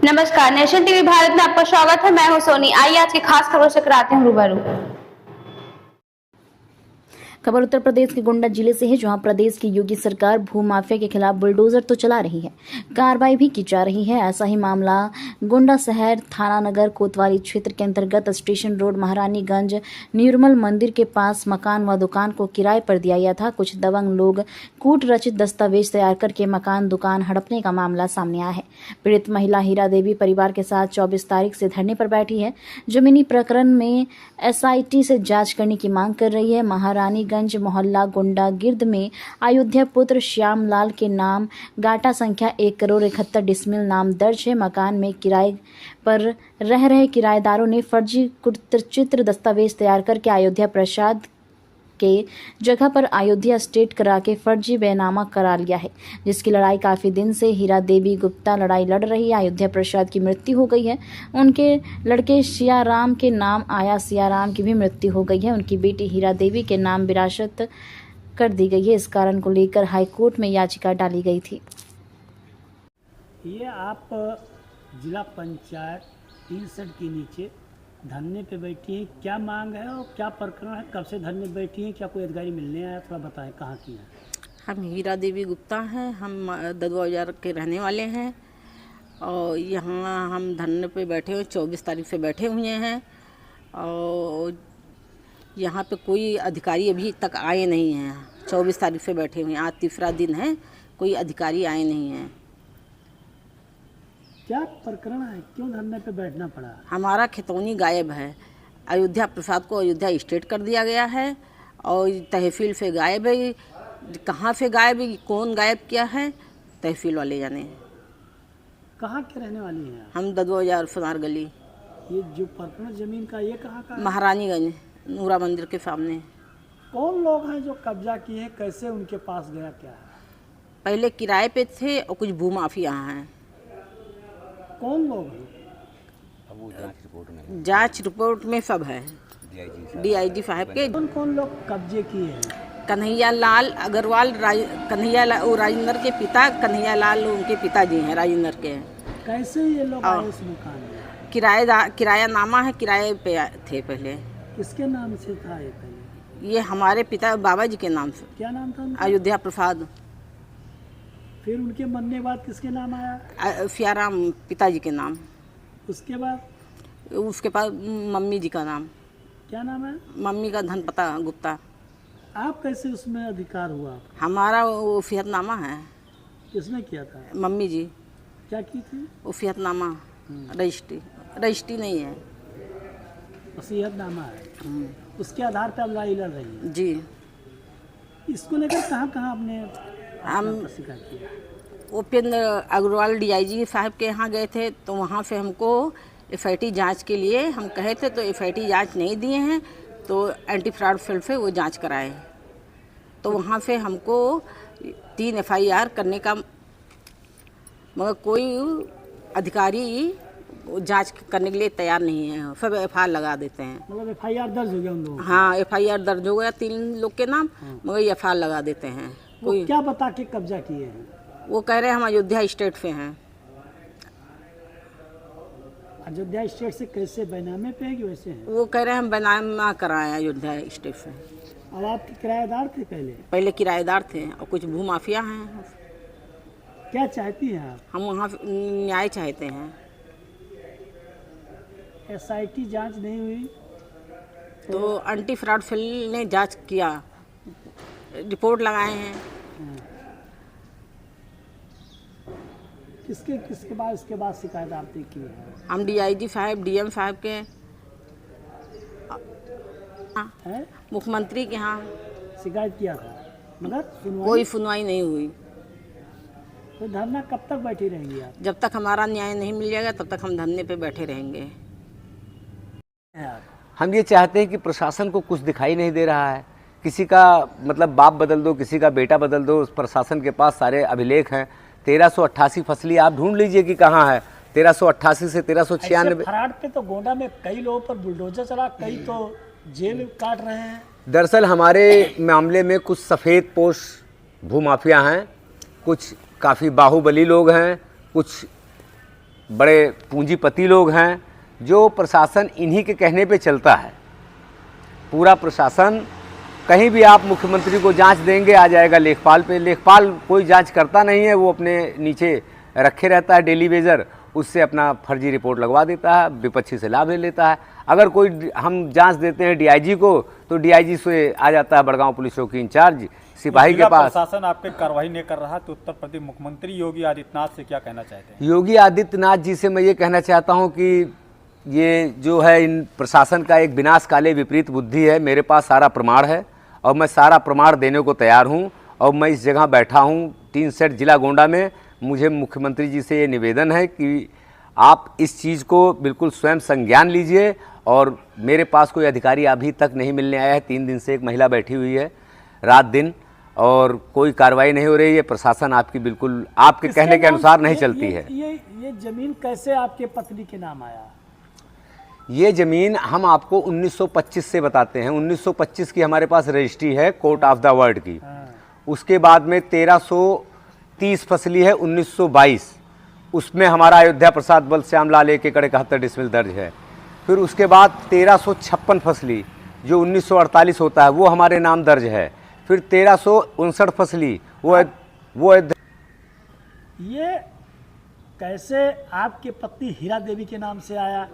नमस्कार, nation TV Bharat में आपका स्वागत है। मैं हूं सोनी। आइए आज की खास खबरों से कराते हैं रूबरू। खबर उत्तर प्रदेश के गोंडा जिले से है, जहां प्रदेश की योगी सरकार भूमाफिया के खिलाफ बुलडोजर तो चला रही है, कार्रवाई भी की जा रही है। ऐसा ही मामला गोंडा शहर थाना नगर कोतवाली क्षेत्र के अंतर्गत स्टेशन रोड महारानीगंज निर्मल मंदिर के पास मकान व दुकान को किराए पर दिया गया था। कुछ दबंग लोग कूट रचित दस्तावेज तैयार करके मकान दुकान हड़पने का मामला सामने आया है। पीड़ित महिला हीरा देवी परिवार के साथ 24 तारीख से धरने पर बैठी है। जमीनी प्रकरण में SIT से जांच करने की मांग कर रही है। महारानीगंज मोहल्ला गोंडा गिर्द में अयोध्या पुत्र श्याम लाल के नाम गाटा संख्या 1,71 डिसमिल नाम दर्ज है। मकान में किराए पर रह रहे किराएदारों ने फर्जी कुटचित्र दस्तावेज तैयार करके अयोध्या प्रसाद के जगह पर अयोध्या स्टेट करा के फर्जी बैनामा करा लिया है, जिसकी लड़ाई काफी दिन से हीरा देवी गुप्ता लड़ाई लड़ रही है। अयोध्या प्रसाद की मृत्यु हो गई है। उनके लड़के सियाराम के नाम आया सियाराम की भी मृत्यु हो गई है। उनकी बेटी हीरा देवी के नाम विरासत कर दी गई है। इस कारण को लेकर हाईकोर्ट में याचिका डाली गई थी। ये आप जिला पंचायत 63 के नीचे धरने पे बैठी हैं, क्या मांग है और क्या प्रकरण है? कब से धरने बैठी हैं? क्या कोई अधिकारी मिलने आया? थोड़ा बताएं, कहाँ की है? हम हीरा देवी गुप्ता हैं। हम ददवा बाजार के रहने वाले हैं और यहाँ हम धरने पे बैठे हुए 24 तारीख से बैठे हुए हैं और यहाँ पे कोई अधिकारी अभी तक आए नहीं हैं। 24 तारीख से बैठे हुए हैं, आज तीसरा दिन है, कोई अधिकारी आए नहीं हैं। क्या प्रकरण है? क्यों धरने पे बैठना पड़ा? हमारा खितौनी गायब है। अयोध्या प्रसाद को अयोध्या स्टेट कर दिया गया है और तहसील से गायब है। कहाँ से गायब है, कौन गायब किया है, तहसील वाले जाने। कहाँ के रहने वाली हैं आप? हम ददवा बाजार सुनार गली। ये जो प्रकरण जमीन का, ये कहाँ का है? महारानीगंज नूरा मंदिर के सामने। कौन लोग हैं जो कब्जा किए हैं? कैसे उनके पास गया? क्या है? पहले किराए पे थे और कुछ भूमाफिया हैं। कौन लोग हैं? जांच रिपोर्ट में सब है। DIG साहब के। कौन कौन लोग कब्जे किए हैं? कन्हैया लाल अग्रवाल, राजेंद्र के पिता कन्हैया लाल उनके पिताजी हैं, राजेंद्र के। कैसे ये लोग आए इस मकान में? किराया नामा है, किराए पे थे पहले। किसके नाम से था ये पहले? ये हमारे पिता बाबा जी के नाम से। क्या नाम था उनका? अयोध्या प्रसाद। फिर उनके मरने के बाद किसके नाम आया? सियाराम पिताजी के नाम। उसके बाद? उसके पास मम्मी जी का नाम। क्या नाम है? मम्मी का धनपता गुप्ता। आप कैसे उसमें अधिकार हुआ? हमारा वो फियतनामा है। किसने किया था? मम्मी जी। क्या की थी? वो फियतनामा रजिस्ट्री नहीं है। वसीयतनामा है। उसके आधार पर अब लड़ाई लड़ रही है जी। इसको लेकर कहाँ कहाँ आपने हम शिकायत किया? उपेंद्र अग्रवाल DIG साहब के यहाँ गए थे, तो वहाँ से हमको FIT जांच के लिए हम कहे थे, तो FIT जांच नहीं दिए हैं, तो एंटी फ्रॉड सेल से वो जांच कराए। तो वहाँ से हमको 3 FIR करने का, मगर कोई अधिकारी जांच करने के लिए तैयार नहीं है। सब FIR लगा देते हैं। मतलब FIR दर्ज हो गया उन लोगों? हाँ, FIR दर्ज हो गया 3 लोग के नाम, मगर FIR लगा देते हैं। कोई क्या बता के कब्जा किए हैं? वो कह रहे हैं हम अयोध्या स्टेट से हैं। अयोध्या स्टेट से कैसे? बैनामे पे है कि वैसे हैं? वो कह रहे हैं हम बैनामा कराए अयोध्या स्टेट से। अब आप किराएदार थे पहले किराएदार थे और कुछ भूमाफिया हैं। क्या चाहती हैं आप? हम वहाँ न्याय चाहते हैं। SIT जांच नहीं हुई तो एंटी फ्रॉड सेल ने जांच किया, रिपोर्ट लगाए हैं। किसके बाद इसके बाद शिकायत आपने की है? हम DIG साहब, DM साहब के, मुख्यमंत्री के यहाँ शिकायत किया था, मगर कोई सुनवाई नहीं हुई। तो धरना कब तक बैठी रहेंगी आप? जब तक हमारा न्याय नहीं मिल जाएगा तब तक हम धरने पे बैठे रहेंगे। हम ये चाहते हैं कि प्रशासन को कुछ दिखाई नहीं दे रहा है। किसी का मतलब बाप बदल दो, किसी का बेटा बदल दो, उस प्रशासन के पास सारे अभिलेख हैं। 1388 फसली आप ढूंढ लीजिए कि कहाँ है। 1388 से 1396 फराड पे तो गोंडा में कई लोगों पर बुलडोजर चला, कई तो जेल काट रहे हैं। दरअसल हमारे मामले में कुछ सफ़ेद पोश भूमाफिया हैं, कुछ काफ़ी बाहुबली लोग हैं, कुछ बड़े पूंजीपति लोग हैं, जो प्रशासन इन्हीं के कहने पे चलता है। पूरा प्रशासन, कहीं भी आप मुख्यमंत्री को जांच देंगे आ जाएगा लेखपाल पे। लेखपाल कोई जांच करता नहीं है, वो अपने नीचे रखे रहता है डेली वेजर, उससे अपना फर्जी रिपोर्ट लगवा देता है, विपक्षी से लाभ ले लेता है। अगर कोई हम जांच देते हैं डीआईजी को, तो डीआईजी से आ जाता है बड़गांव पुलिस चौकी इंचार्ज सिपाही के पास। प्रशासन आप पे कार्रवाई नहीं कर रहा, तो उत्तर प्रदेश मुख्यमंत्री योगी आदित्यनाथ से क्या कहना चाहते हैं? योगी आदित्यनाथ जी से मैं ये कहना चाहता हूँ कि ये जो है इन प्रशासन का एक विनाशकाले विपरीत बुद्धि है। मेरे पास सारा प्रमाण है और मैं सारा प्रमाण देने को तैयार हूँ, और मैं इस जगह बैठा हूँ टीन सेट जिला गोंडा में। मुझे मुख्यमंत्री जी से ये निवेदन है कि आप इस चीज़ को बिल्कुल स्वयं संज्ञान लीजिए। और मेरे पास कोई अधिकारी अभी तक नहीं मिलने आया है। 3 दिन से एक महिला बैठी हुई है रात दिन, और कोई कार्रवाई नहीं हो रही है। प्रशासन आपकी बिल्कुल आपके कहने के अनुसार नहीं चलती है। ये जमीन कैसे आपके पत्नी के नाम आया? ये ज़मीन हम आपको 1925 से बताते हैं। 1925 की हमारे पास रजिस्ट्री है कोर्ट ऑफ द वर्ल्ड की। उसके बाद में 1330 फसली है 1922, उसमें हमारा अयोध्या प्रसाद बलश्याम लाल 1 एकड़ 71 डिसमिल दर्ज है। फिर उसके बाद 1356 फसली जो 1948 होता है वो हमारे नाम दर्ज है। फिर 1359 फसली वो ये कैसे आपके पत्नी हीरा देवी के नाम से आया?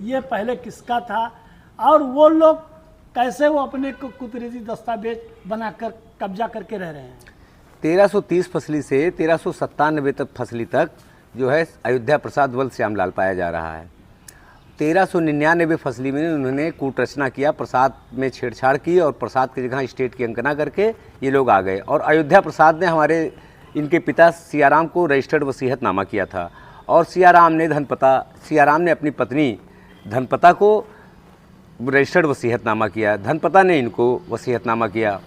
ये पहले किसका था? और वो लोग कैसे वो अपने को कुदरती दस्तावेज बनाकर कब्जा करके रह रहे हैं? 1330 फसली से 1397 तक फसली तक जो है अयोध्या प्रसाद बलश्याम लाल पाया जा रहा है। 1399 फसली में उन्होंने कूटरचना किया, प्रसाद में छेड़छाड़ की और प्रसाद की जगह स्टेट की अंकना करके ये लोग आ गए। और अयोध्या प्रसाद ने हमारे इनके पिता सियाराम को रजिस्टर्ड वसीयतनामा किया था, और सियाराम ने अपनी पत्नी धनपता को रजिस्टर्ड वसीयतनामा किया, धनपता ने इनको वसीयतनामा किया।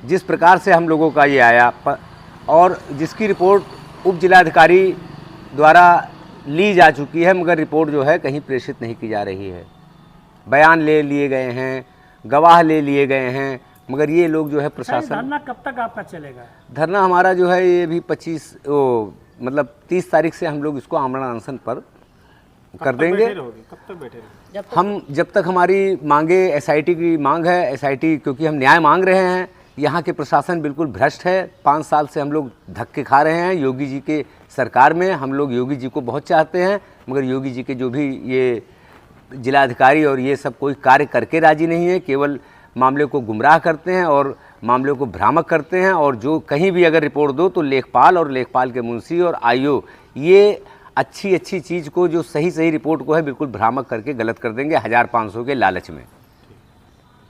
जिस प्रकार से हम लोगों का ये आया और जिसकी रिपोर्ट उप जिलाधिकारी द्वारा ली जा चुकी है, मगर रिपोर्ट जो है कहीं प्रेषित नहीं की जा रही है। बयान ले लिए गए हैं, गवाह ले लिए गए हैं, मगर ये लोग जो है प्रशासन। धरना कब तक आपका चलेगा? धरना हमारा जो है ये भी 30 तारीख से हम लोग इसको आमरण अनशन पर कर देंगे। कब तक बैठे रहोगे? हम जब तक हमारी मांगे, एसआईटी की मांग है, एसआईटी क्योंकि हम न्याय मांग रहे हैं। यहाँ के प्रशासन बिल्कुल भ्रष्ट है। 5 साल से हम लोग धक्के खा रहे हैं योगी जी के सरकार में। हम लोग योगी जी को बहुत चाहते हैं, मगर योगी जी के जो भी ये जिलाधिकारी और ये सब कोई कार्य करके राजी नहीं है, केवल मामले को गुमराह करते हैं और मामले को भ्रामक करते हैं। और जो कहीं भी अगर रिपोर्ट दो तो लेखपाल और लेखपाल के मुंशी और आईओ ये अच्छी चीज़ को, जो सही रिपोर्ट को है, बिल्कुल भ्रामक करके गलत कर देंगे 1500 के लालच में।